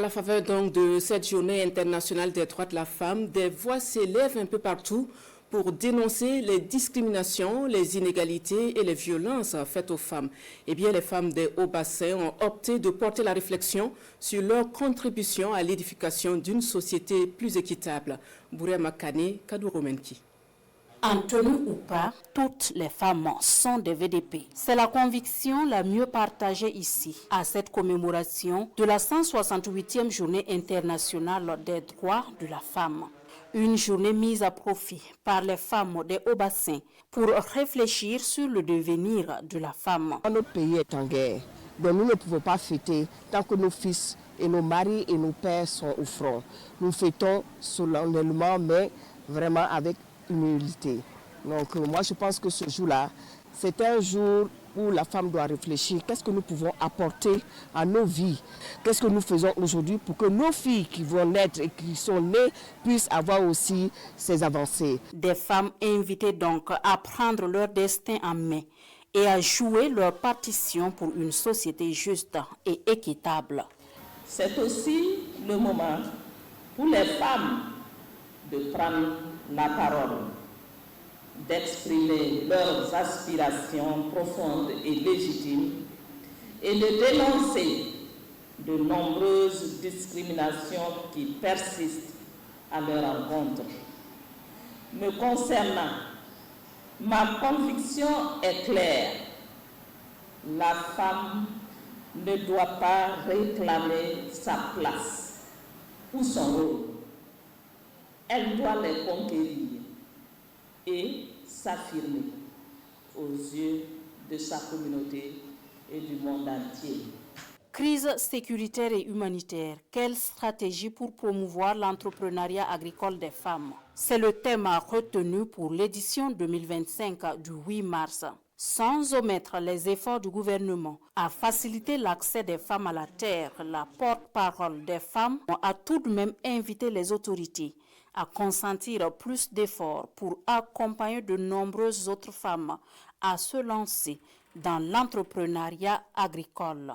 À la faveur donc de cette journée internationale des droits de la femme, des voix s'élèvent un peu partout pour dénoncer les discriminations, les inégalités et les violences faites aux femmes. Eh bien, les femmes des hauts-bassins ont opté de porter la réflexion sur leur contribution à l'édification d'une société plus équitable. Bourema Kane, Kadouromenki. En tenue ou pas, toutes les femmes sont des VDP. C'est la conviction la mieux partagée ici, à cette commémoration de la 168e journée internationale des droits de la femme. Une journée mise à profit par les femmes des hauts-bassins pour réfléchir sur le devenir de la femme. Notre pays est en guerre, donc nous ne pouvons pas fêter tant que nos fils et nos maris et nos pères sont au front. Nous fêtons solennellement, mais vraiment avec humilité. Donc moi je pense que ce jour-là, c'est un jour où la femme doit réfléchir. Qu'est-ce que nous pouvons apporter à nos vies? Qu'est-ce que nous faisons aujourd'hui pour que nos filles qui vont naître et qui sont nées puissent avoir aussi ces avancées? Des femmes invitées donc à prendre leur destin en main et à jouer leur partition pour une société juste et équitable. C'est aussi le moment pour les femmes de prendre la parole, d'exprimer leurs aspirations profondes et légitimes et de dénoncer de nombreuses discriminations qui persistent à leur encontre. Me concernant, ma conviction est claire. La femme ne doit pas réclamer sa place ou son rôle. Elle doit les conquérir et s'affirmer aux yeux de sa communauté et du monde entier. Crise sécuritaire et humanitaire, quelle stratégie pour promouvoir l'entrepreneuriat agricole des femmes? C'est le thème retenu pour l'édition 2025 du 8 mars. Sans omettre les efforts du gouvernement à faciliter l'accès des femmes à la terre, la porte-parole des femmes a tout de même invité les autorités à consentir plus d'efforts pour accompagner de nombreuses autres femmes à se lancer dans l'entrepreneuriat agricole.